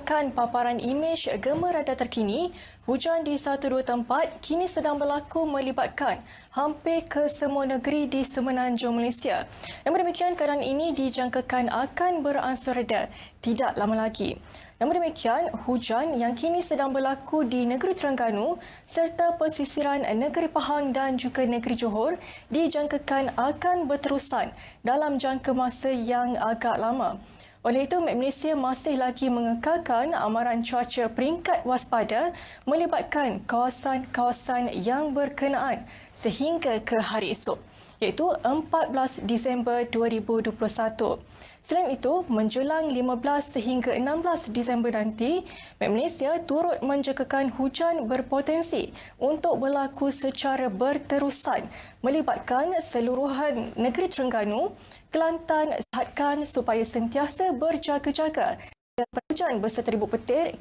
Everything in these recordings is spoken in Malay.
Berdasarkan paparan imej gema radar terkini, hujan di satu dua tempat kini sedang berlaku melibatkan hampir ke semua negeri di semenanjung Malaysia. Namun demikian, keadaan ini dijangkakan akan beransur reda tidak lama lagi. Namun demikian, hujan yang kini sedang berlaku di negeri Terengganu serta pesisiran negeri Pahang dan juga negeri Johor dijangkakan akan berterusan dalam jangka masa yang agak lama. Oleh itu, Malaysia masih lagi mengekalkan amaran cuaca peringkat waspada melibatkan kawasan-kawasan yang berkenaan sehingga ke hari esok, iaitu 14 Disember 2021. Selain itu, menjelang 15 sehingga 16 Disember nanti, Malaysia turut menjangkakan hujan berpotensi untuk berlaku secara berterusan melibatkan seluruhan negeri Terengganu, Kelantan. Sihatkan supaya sentiasa berjaga-jaga dan hujan berserta ribut petir.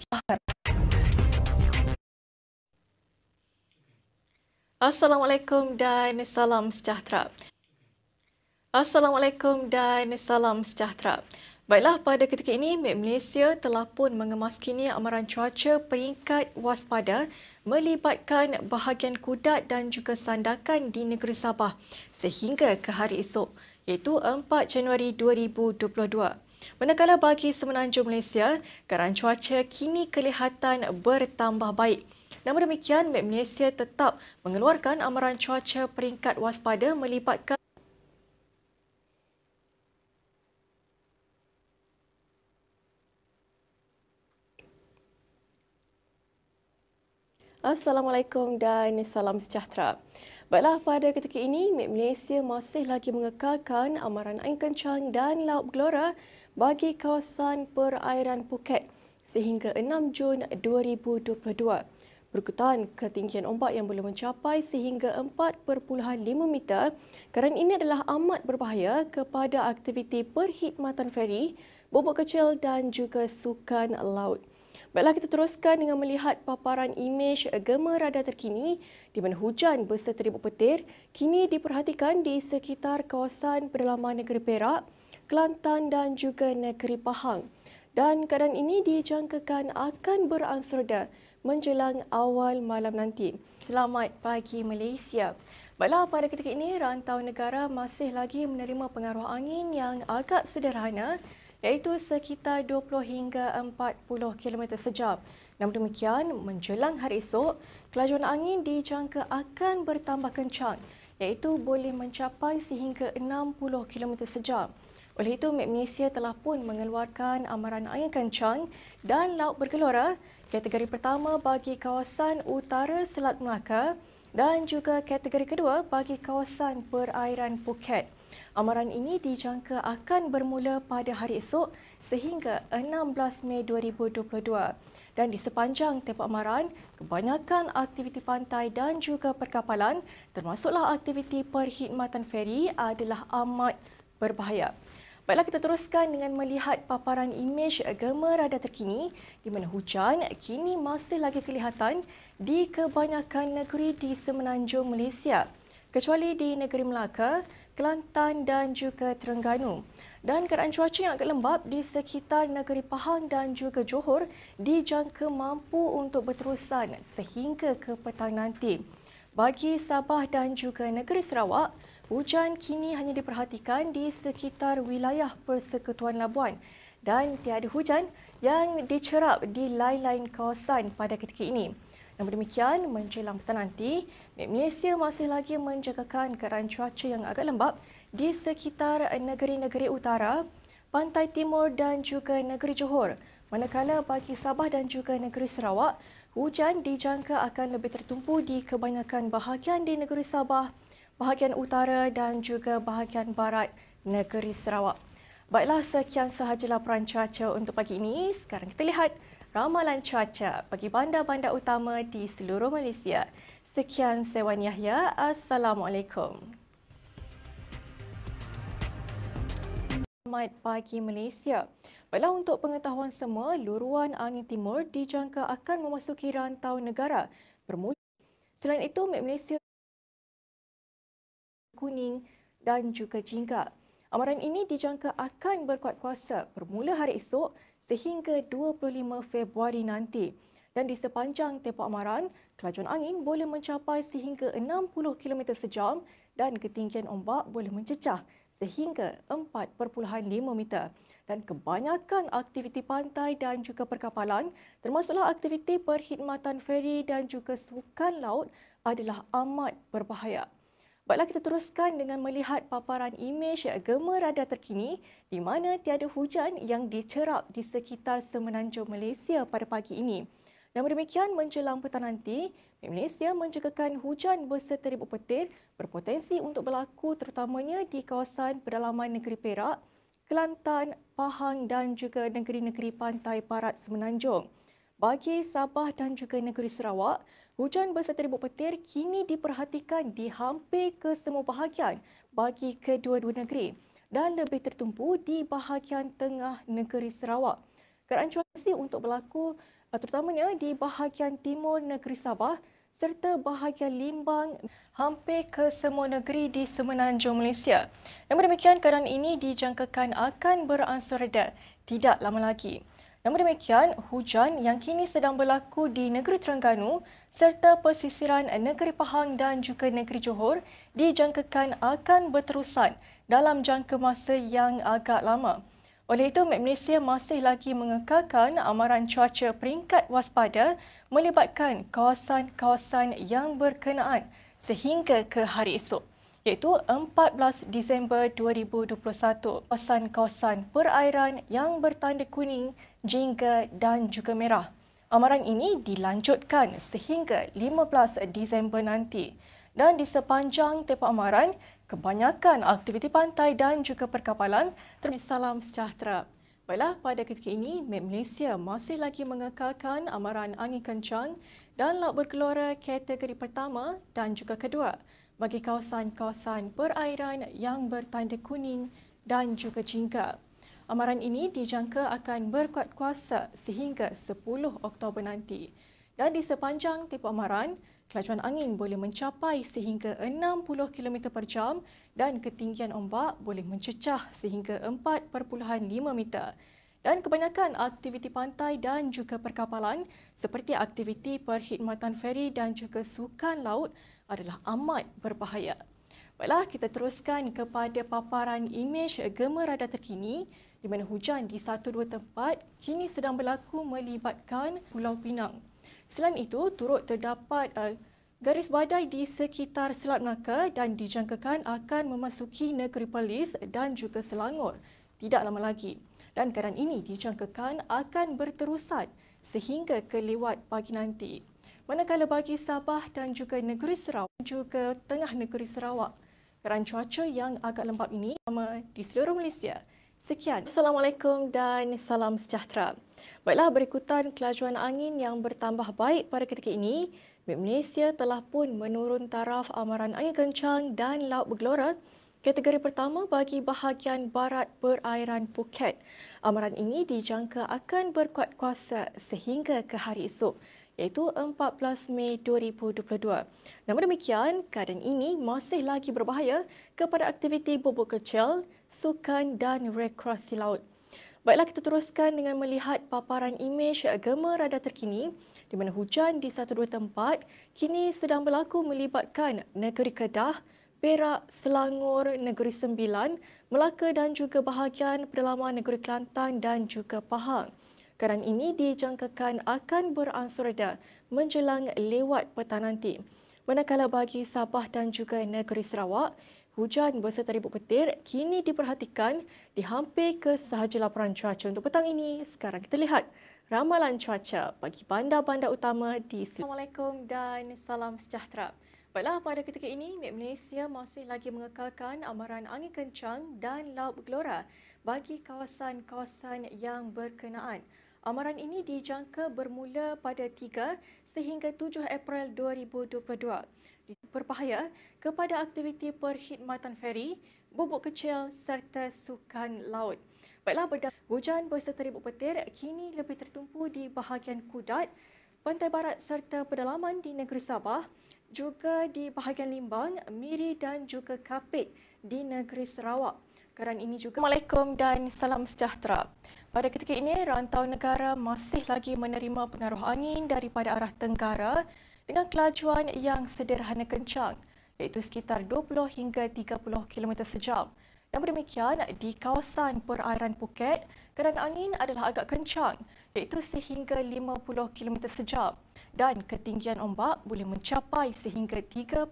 Assalamualaikum dan salam sejahtera. Baiklah, pada ketika ini, Malaysia telah pun mengemaskini amaran cuaca peringkat waspada melibatkan bahagian Kudat dan juga Sandakan di negeri Sabah sehingga ke hari esok, iaitu 4 Januari 2022. Manakala bagi semenanjung Malaysia, keadaan cuaca kini kelihatan bertambah baik. Namun demikian, Malaysia tetap mengeluarkan amaran cuaca peringkat waspada melibatkan Assalamualaikum dan salam sejahtera. Baiklah, pada ketika ini, Malaysia masih lagi mengekalkan amaran angin kencang dan laut bergelora bagi kawasan perairan Phuket sehingga 6 Jun 2022. Berikutan ketinggian ombak yang boleh mencapai sehingga 4.5 meter. Keadaan ini adalah amat berbahaya kepada aktiviti perkhidmatan feri, bobot kecil dan juga sukan laut. Baiklah, kita teruskan dengan melihat paparan imej gema radar terkini di mana hujan berserta ribut petir kini diperhatikan di sekitar kawasan pedalaman negeri Perak, Kelantan dan juga negeri Pahang. Dan keadaan ini dijangkakan akan beransur reda menjelang awal malam nanti. Selamat pagi Malaysia. Baiklah, pada ketika ini rantau negara masih lagi menerima pengaruh angin yang agak sederhana, iaitu sekitar 20 hingga 40 km sejam. Namun demikian, menjelang hari esok, kelajuan angin dijangka akan bertambah kencang, iaitu boleh mencapai sehingga 60 km sejam. Oleh itu, Malaysia telah pun mengeluarkan amaran angin kencang dan laut bergelora kategori pertama bagi kawasan utara Selat Melaka dan juga kategori kedua bagi kawasan perairan Phuket. Amaran ini dijangka akan bermula pada hari esok sehingga 16 Mei 2022. Dan di sepanjang tempoh amaran, kebanyakan aktiviti pantai dan juga perkapalan termasuklah aktiviti perkhidmatan feri adalah amat berbahaya. Baiklah, kita teruskan dengan melihat paparan imej gema radar terkini di mana hujan kini masih lagi kelihatan di kebanyakan negeri di semenanjung Malaysia, kecuali di negeri Melaka, Kelantan dan juga Terengganu. Dan keadaan cuaca yang agak lembap di sekitar negeri Pahang dan juga Johor dijangka mampu untuk berterusan sehingga ke petang nanti. Bagi Sabah dan juga negeri Sarawak, hujan kini hanya diperhatikan di sekitar wilayah Persekutuan Labuan dan tiada hujan yang dicerap di lain-lain kawasan pada ketika ini. Namun demikian, menjelang petang nanti, Malaysia masih lagi menjagakan keadaan cuaca yang agak lembap di sekitar negeri-negeri utara, pantai timur dan juga negeri Johor. Manakala bagi Sabah dan juga negeri Sarawak, hujan dijangka akan lebih tertumpu di kebanyakan bahagian di negeri Sabah, bahagian utara dan juga bahagian barat negeri Sarawak. Baiklah, sekian sahaja laporan cuaca untuk pagi ini. Sekarang kita lihat ramalan cuaca bagi bandar-bandar utama di seluruh Malaysia. Sekian, saya Wan Yahya. Assalamualaikum. Selamat pagi Malaysia. Baiklah, untuk pengetahuan semua, luruan angin timur dijangka akan memasuki rantau negara bermula. Selain itu, Malaysia kuning dan juga jingga. Amaran ini dijangka akan berkuat kuasa bermula hari esok sehingga 25 Februari nanti. Dan di sepanjang tempoh amaran, kelajuan angin boleh mencapai sehingga 60 km sejam dan ketinggian ombak boleh mencecah sehingga 4.5 meter. Dan kebanyakan aktiviti pantai dan juga perkapalan, termasuklah aktiviti perkhidmatan feri dan juga sukan laut adalah amat berbahaya. Baiklah, kita teruskan dengan melihat paparan imej gema radar terkini di mana tiada hujan yang dicerap di sekitar semenanjung Malaysia pada pagi ini. Namun demikian, menjelang petang nanti, Malaysia menjangkakan hujan berserta ribut petir berpotensi untuk berlaku terutamanya di kawasan pedalaman negeri Perak, Kelantan, Pahang dan juga negeri-negeri pantai barat semenanjung. Bagi Sabah dan juga negeri Sarawak, hujan berserta ribut petir kini diperhatikan di hampir ke semua bahagian bagi kedua-dua negeri dan lebih tertumpu di bahagian tengah negeri Sarawak. Keadaan cuaca untuk berlaku terutamanya di bahagian timur negeri Sabah serta bahagian Limbang hampir ke semua negeri di semenanjung Malaysia. Namun demikian, keadaan ini dijangkakan akan beransur reda tidak lama lagi. Namun demikian, hujan yang kini sedang berlaku di negeri Terengganu serta pesisiran negeri Pahang dan juga negeri Johor dijangkakan akan berterusan dalam jangka masa yang agak lama. Oleh itu, Malaysia masih lagi mengekalkan amaran cuaca peringkat waspada melibatkan kawasan-kawasan yang berkenaan sehingga ke hari esok, iaitu 14 Disember 2021. Kawasan-kawasan perairan yang bertanda kuning, jingga dan juga merah. Amaran ini dilanjutkan sehingga 15 Disember nanti. Dan di sepanjang tempoh amaran, kebanyakan aktiviti pantai dan juga perkapalan. Salam sejahtera. Baiklah, pada ketika ini, Malaysia masih lagi mengekalkan amaran angin kencang dan laut bergelora kategori pertama dan juga kedua bagi kawasan-kawasan perairan yang bertanda kuning dan juga jingga. Amaran ini dijangka akan berkuat kuasa sehingga 10 Oktober nanti. Dan di sepanjang tempoh amaran, kelajuan angin boleh mencapai sehingga 60 km per jam dan ketinggian ombak boleh mencecah sehingga 4.5 meter. Dan kebanyakan aktiviti pantai dan juga perkapalan seperti aktiviti perkhidmatan feri dan juga sukan laut adalah amat berbahaya. Baiklah, kita teruskan kepada paparan imej gema radar terkini di mana hujan di satu dua tempat kini sedang berlaku melibatkan Pulau Pinang. Selain itu, turut terdapat garis badai di sekitar Selat Melaka dan dijangkakan akan memasuki negeri Perlis dan juga Selangor tidak lama lagi. Dan keadaan ini dijangkakan akan berterusan sehingga ke lewat pagi nanti. Manakala bagi Sabah dan juga negeri Sarawak juga tengah negeri Sarawak, keadaan cuaca yang agak lembap ini sama di seluruh Malaysia. Sekian. Assalamualaikum dan salam sejahtera. Baiklah, berikutan kelajuan angin yang bertambah baik pada ketika ini, Malaysia telah pun menurun taraf amaran angin kencang dan laut bergelora kategori pertama bagi bahagian barat perairan Phuket. Amaran ini dijangka akan berkuat kuasa sehingga ke hari esok, iaitu 14 Mei 2022. Namun demikian, keadaan ini masih lagi berbahaya kepada aktiviti bubuk kecil, sukan dan rekreasi laut. Baiklah, kita teruskan dengan melihat paparan imej gema radar terkini di mana hujan di satu dua tempat kini sedang berlaku melibatkan negeri Kedah, Perak, Selangor, Negeri Sembilan, Melaka dan juga bahagian pedalaman negeri Kelantan dan juga Pahang. Keadaan ini dijangkakan akan beransur reda menjelang lewat petang nanti. Manakala bagi Sabah dan juga negeri Sarawak, hujan berserta ribut petir kini diperhatikan di hampir ke sahaja laporan cuaca untuk petang ini. Sekarang kita lihat ramalan cuaca bagi bandar-bandar utama di Assalamualaikum dan salam sejahtera. Baiklah, pada ketika ini, Malaysia masih lagi mengekalkan amaran angin kencang dan laut bergelora bagi kawasan-kawasan yang berkenaan. Amaran ini dijangka bermula pada 3 sehingga 7 April 2022. Berbahaya kepada aktiviti perkhidmatan feri, bubuk kecil serta sukan laut. Baiklah, hujan berserta ribut petir kini lebih tertumpu di bahagian Kudat, pantai barat serta pedalaman di negeri Sabah, juga di bahagian Limbang, Miri dan juga Kapit di negeri Sarawak. Keadaan ini juga. Assalamualaikum dan salam sejahtera. Pada ketika ini, rantau negara masih lagi menerima pengaruh angin daripada arah tenggara dengan kelajuan yang sederhana kencang, iaitu sekitar 20 hingga 30 km sejam. Dan demikian, di kawasan perairan Phuket, keadaan angin adalah agak kencang, iaitu sehingga 50 km sejam. Dan ketinggian ombak boleh mencapai sehingga 3.5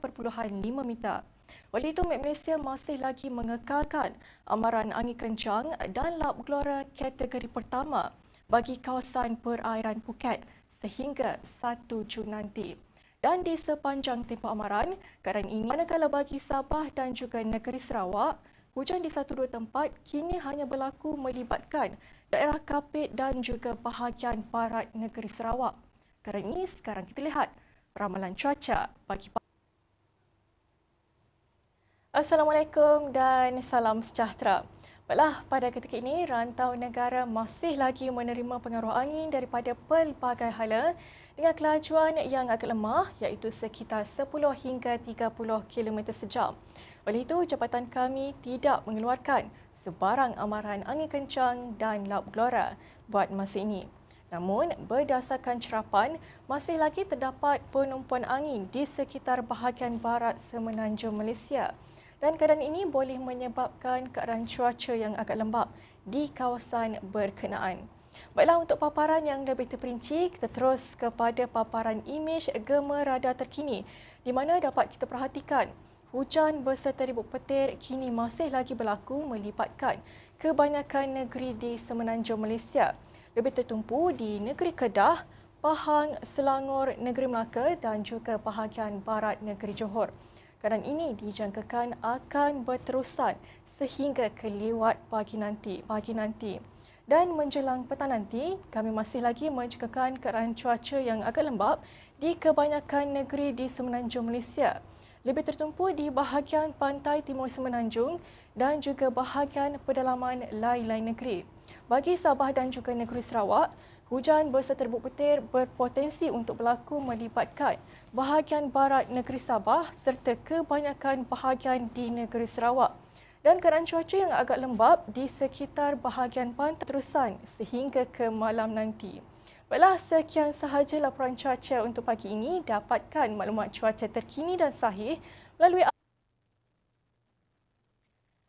meter. Oleh itu, Malaysia masih lagi mengekalkan amaran angin kencang dan laup gelora kategori pertama bagi kawasan perairan Phuket sehingga 1 Jun nanti. Dan di sepanjang tempoh amaran, keadaan ini manakala bagi Sabah dan juga negeri Sarawak, hujan di satu dua tempat kini hanya berlaku melibatkan daerah Kapit dan juga bahagian barat negeri Sarawak. Kerana ini, sekarang kita lihat ramalan cuaca bagi Assalamualaikum dan salam sejahtera. Baiklah, pada ketika ini, rantau negara masih lagi menerima pengaruh angin daripada pelbagai hala dengan kelajuan yang agak lemah iaitu sekitar 10 hingga 30 km sejam. Oleh itu, jabatan kami tidak mengeluarkan sebarang amaran angin kencang dan laup gelora buat masa ini. Namun, berdasarkan cerapan, masih lagi terdapat penumpuan angin di sekitar bahagian barat semenanjung Malaysia. Dan keadaan ini boleh menyebabkan keadaan cuaca yang agak lembap di kawasan berkenaan. Baiklah, untuk paparan yang lebih terperinci, kita terus kepada paparan imej gema radar terkini di mana dapat kita perhatikan hujan berserta ribut petir kini masih lagi berlaku melibatkan kebanyakan negeri di semenanjung Malaysia. Lebih tertumpu di negeri Kedah, Pahang, Selangor, negeri Melaka dan juga bahagian barat negeri Johor. Keadaan ini dijangkakan akan berterusan sehingga ke lewat pagi nanti. Dan menjelang petang nanti, kami masih lagi menjangkakan keadaan cuaca yang agak lembap di kebanyakan negeri di semenanjung Malaysia. Lebih tertumpu di bahagian pantai timur semenanjung dan juga bahagian pedalaman lain-lain negeri. Bagi Sabah dan juga negeri Sarawak, hujan berserta ribut petir berpotensi untuk berlaku melibatkan bahagian barat negeri Sabah serta kebanyakan bahagian di negeri Sarawak. Dan keadaan cuaca yang agak lembap di sekitar bahagian pantai terusan sehingga ke malam nanti. Baiklah, sekian sahaja laporan cuaca untuk pagi ini. Dapatkan maklumat cuaca terkini dan sahih melalui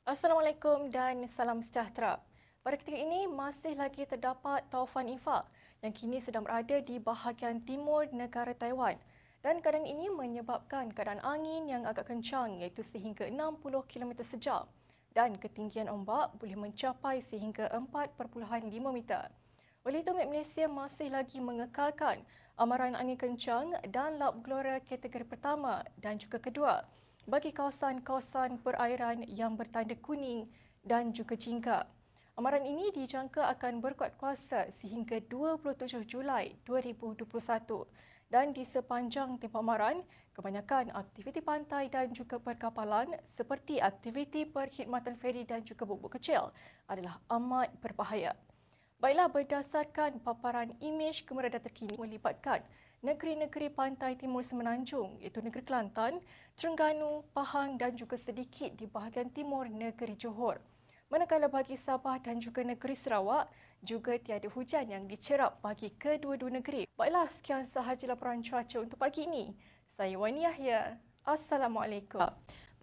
Assalamualaikum dan salam sejahtera. Pada ketika ini, masih lagi terdapat taufan Infaq yang kini sedang berada di bahagian timur negara Taiwan. Dan keadaan ini menyebabkan keadaan angin yang agak kencang iaitu sehingga 60 km sejam. Dan ketinggian ombak boleh mencapai sehingga 4.5 meter. Oleh itu, Malaysia masih lagi mengekalkan amaran angin kencang dan laup gelora kategori pertama dan juga kedua bagi kawasan-kawasan perairan yang bertanda kuning dan juga jingga. Amaran ini dijangka akan berkuat kuasa sehingga 27 Julai 2021 dan di sepanjang tempoh amaran, kebanyakan aktiviti pantai dan juga perkapalan seperti aktiviti perkhidmatan feri dan juga bubuk kecil adalah amat berbahaya. Baiklah, berdasarkan paparan imej kemerada terkini melibatkan negeri-negeri pantai timur semenanjung iaitu negeri Kelantan, Terengganu, Pahang dan juga sedikit di bahagian timur negeri Johor. Manakala bagi Sabah dan juga negeri Sarawak, juga tiada hujan yang dicerap bagi kedua-dua negeri. Baiklah, sekian sahaja laporan cuaca untuk pagi ini. Saya Wani Yahya. Assalamualaikum.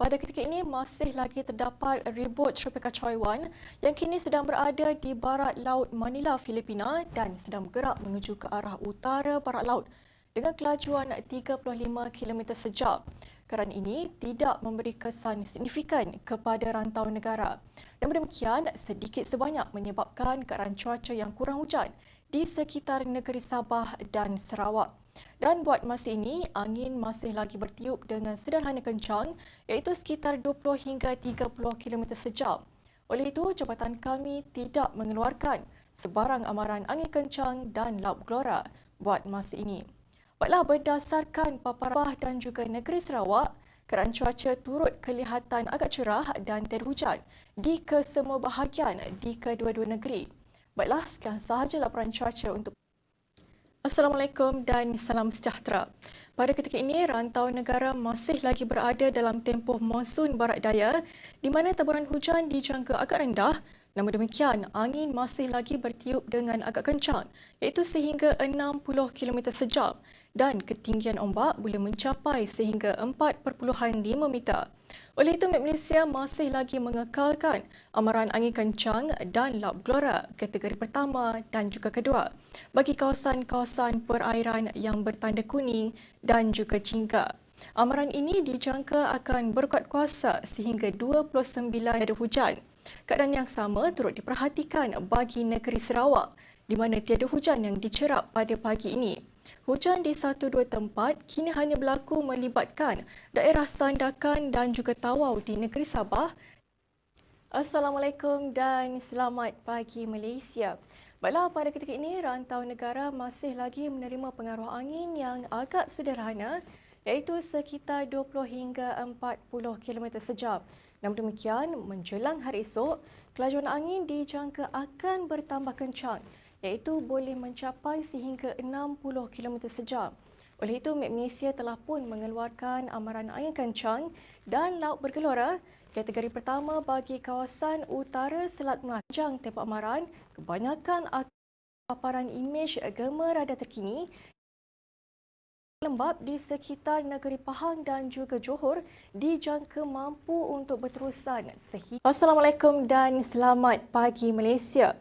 Pada ketika ini, masih lagi terdapat ribut tropika Choy-Wan yang kini sedang berada di barat laut Manila, Filipina dan sedang bergerak menuju ke arah utara barat laut dengan kelajuan 35 km sejam. Keadaan ini tidak memberi kesan signifikan kepada rantau negara. Dan demikian, sedikit sebanyak menyebabkan keadaan cuaca yang kurang hujan di sekitar negeri Sabah dan Sarawak. Dan buat masa ini, angin masih lagi bertiup dengan sederhana kencang iaitu sekitar 20 hingga 30 km sejam. Oleh itu, jabatan kami tidak mengeluarkan sebarang amaran angin kencang dan laup gelora buat masa ini. Baiklah, berdasarkan paparan dan juga negeri Sarawak, keadaan cuaca turut kelihatan agak cerah dan tiada hujan di kesemua bahagian di kedua-dua negeri. Baiklah, sekian sahaja laporan cuaca untuk Assalamualaikum dan salam sejahtera. Pada ketika ini, rantau negara masih lagi berada dalam tempoh monsun barat daya di mana taburan hujan dijangka agak rendah Namun demikian, angin masih lagi bertiup dengan agak kencang, iaitu sehingga 60 km sejam dan ketinggian ombak boleh mencapai sehingga 4.5 meter. Oleh itu, Met Malaysia masih lagi mengekalkan amaran angin kencang dan laut bergelora kategori pertama dan juga kedua bagi kawasan-kawasan perairan yang bertanda kuning dan juga jingga. Amaran ini dijangka akan berkuat kuasa sehingga 29 ada hujan. Keadaan yang sama turut diperhatikan bagi negeri Sarawak di mana tiada hujan yang dicerap pada pagi ini. Hujan di satu dua tempat kini hanya berlaku melibatkan daerah Sandakan dan juga Tawau di negeri Sabah. Assalamualaikum dan selamat pagi Malaysia. Baiklah, pada ketika ini rantau negara masih lagi menerima pengaruh angin yang agak sederhana iaitu sekitar 20 hingga 40 km sejam. Namun demikian, menjelang hari esok, kelajuan angin dijangka akan bertambah kencang iaitu boleh mencapai sehingga 60 km sejam. Oleh itu, Met Malaysia telah pun mengeluarkan amaran angin kencang dan laut bergelora kategori pertama bagi kawasan utara Selat Melaka. Tempoh amaran kebanyakan paparan imej gema radar terkini lembap di sekitar negeri Pahang dan juga Johor dijangka mampu untuk berterusan sehingga. Assalamualaikum dan selamat pagi Malaysia.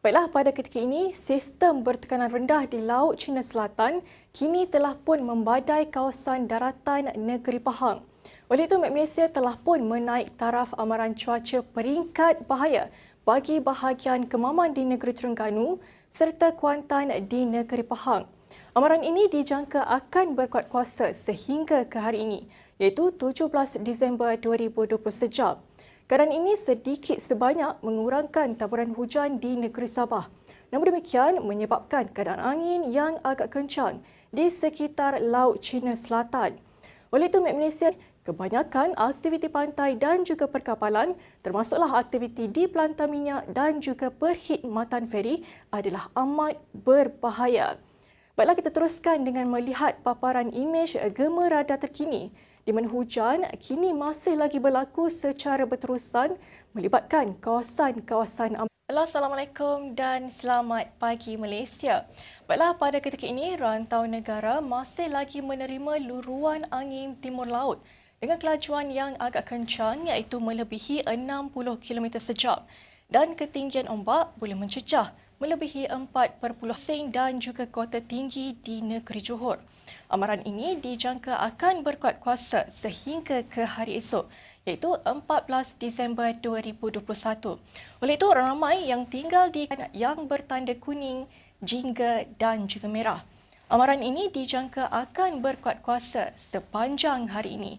Baiklah, pada ketika ini, sistem bertekanan rendah di Laut Cina Selatan kini telah pun membadai kawasan daratan negeri Pahang. Oleh itu, Met Malaysia telah pun menaik taraf amaran cuaca peringkat bahaya bagi bahagian Kemaman di negeri Terengganu serta Kuantan di negeri Pahang. Amaran ini dijangka akan berkuat kuasa sehingga ke hari ini, iaitu 17 Disember 2020 sejam. Keadaan ini sedikit sebanyak mengurangkan taburan hujan di negeri Sabah. Namun demikian, menyebabkan keadaan angin yang agak kencang di sekitar Laut Cina Selatan. Oleh itu, Met Malaysia, kebanyakan aktiviti pantai dan juga perkapalan, termasuklah aktiviti di pelantar minyak dan juga perkhidmatan feri adalah amat berbahaya. Baiklah, kita teruskan dengan melihat paparan imej gema radar terkini di mana hujan kini masih lagi berlaku secara berterusan melibatkan kawasan-kawasan. Assalamualaikum dan selamat pagi Malaysia. Baiklah, pada ketika ini rantau negara masih lagi menerima luruan angin timur laut dengan kelajuan yang agak kencang iaitu melebihi 60 km sejam dan ketinggian ombak boleh mencecah melebihi 4.0 dan juga kuota tinggi di negeri Johor. Amaran ini dijangka akan berkuat kuasa sehingga ke hari esok, iaitu 14 Disember 2021. Oleh itu, orang ramai yang tinggal di yang bertanda kuning, jingga dan juga merah. Amaran ini dijangka akan berkuat kuasa sepanjang hari ini.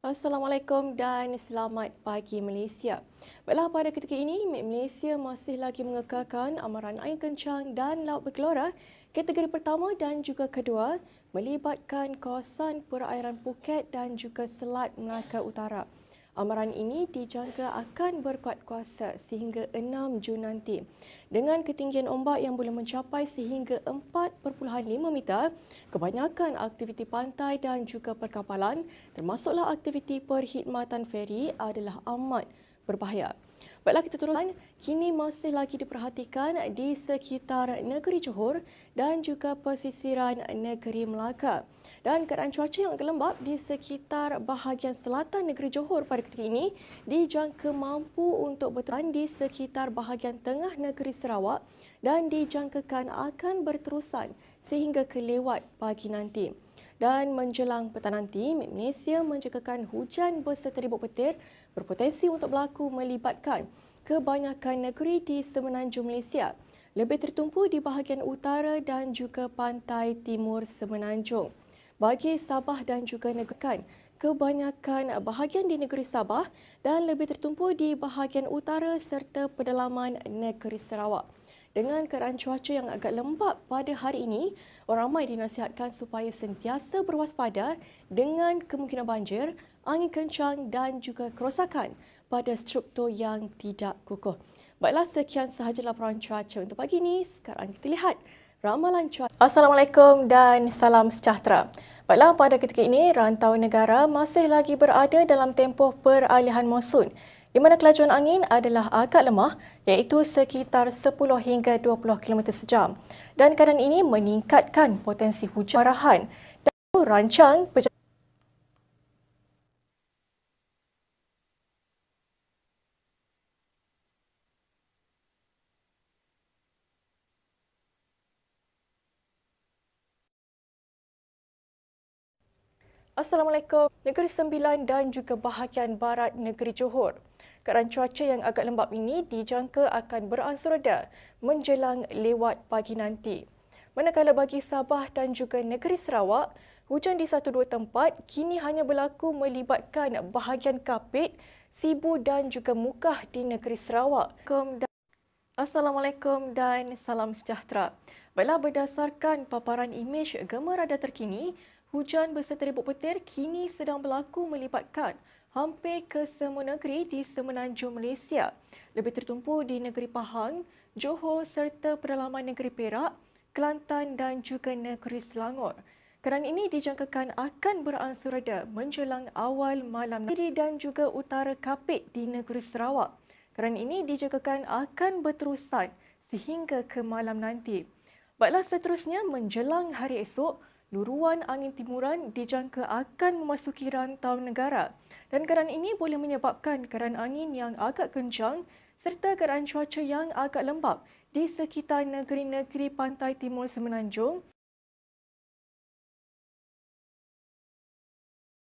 Assalamualaikum dan selamat pagi Malaysia. Baiklah, pada ketika ini, Met Malaysia masih lagi mengekalkan amaran angin kencang dan laut bergelora kategori pertama dan juga kedua melibatkan kawasan perairan Phuket dan juga Selat Melaka Utara. Amaran ini dijangka akan berkuat kuasa sehingga 6 Jun nanti dengan ketinggian ombak yang boleh mencapai sehingga 4.5 meter. Kebanyakan aktiviti pantai dan juga perkapalan termasuklah aktiviti perkhidmatan feri adalah amat berbahaya. Baiklah, kita teruskan. Kini masih lagi diperhatikan di sekitar negeri Johor dan juga pesisiran negeri Melaka. Dan keadaan cuaca yang agak lembap di sekitar bahagian selatan negeri Johor pada ketika ini dijangka mampu untuk bertahan di sekitar bahagian tengah negeri Sarawak dan dijangkakan akan berterusan sehingga ke lewat pagi nanti. Dan menjelang petang nanti, Met Malaysia menjangkakan hujan berserta ribut petir berpotensi untuk berlaku melibatkan kebanyakan negeri di semenanjung Malaysia, lebih tertumpu di bahagian utara dan juga pantai timur semenanjung. Bagi Sabah dan juga negeri, kebanyakan bahagian di negeri Sabah dan lebih tertumpu di bahagian utara serta pedalaman negeri Sarawak. Dengan keadaan cuaca yang agak lembap pada hari ini, orang ramai dinasihatkan supaya sentiasa berwaspada dengan kemungkinan banjir, angin kencang dan juga kerosakan pada struktur yang tidak kukuh. Baiklah, sekian sahaja laporan cuaca untuk pagi ini. Sekarang kita lihat ramalan cuaca. Assalamualaikum dan salam sejahtera. Baiklah, pada ketika ini, rantau negara masih lagi berada dalam tempoh peralihan monsun, di mana kelajuan angin adalah agak lemah, iaitu sekitar 10 hingga 20 km sejam. Dan keadaan ini meningkatkan potensi hujan marahan dan rancang Assalamualaikum. Negeri Sembilan dan juga bahagian barat negeri Johor. Keadaan cuaca yang agak lembap ini dijangka akan beransur reda menjelang lewat pagi nanti. Manakala bagi Sabah dan juga negeri Sarawak, hujan di satu dua tempat kini hanya berlaku melibatkan bahagian Kapit, Sibu dan juga Mukah di negeri Sarawak. Assalamualaikum dan salam sejahtera. Baiklah, berdasarkan paparan imej gema radar terkini, hujan berserta ribut petir kini sedang berlaku melibatkan hampir ke semua negeri di semenanjung Malaysia, lebih tertumpu di negeri Pahang, Johor serta pedalaman negeri Perak, Kelantan dan juga negeri Selangor. Keadaan ini dijangkakan akan beransur reda menjelang awal malam nanti dan juga utara Kapit di negeri Sarawak. Keadaan ini dijangkakan akan berterusan sehingga ke malam nanti. Baiklah, seterusnya menjelang hari esok, luruan angin timuran dijangka akan memasuki rantau negara dan keadaan ini boleh menyebabkan keadaan angin yang agak kencang serta keadaan cuaca yang agak lembap di sekitar negeri-negeri pantai timur semenanjung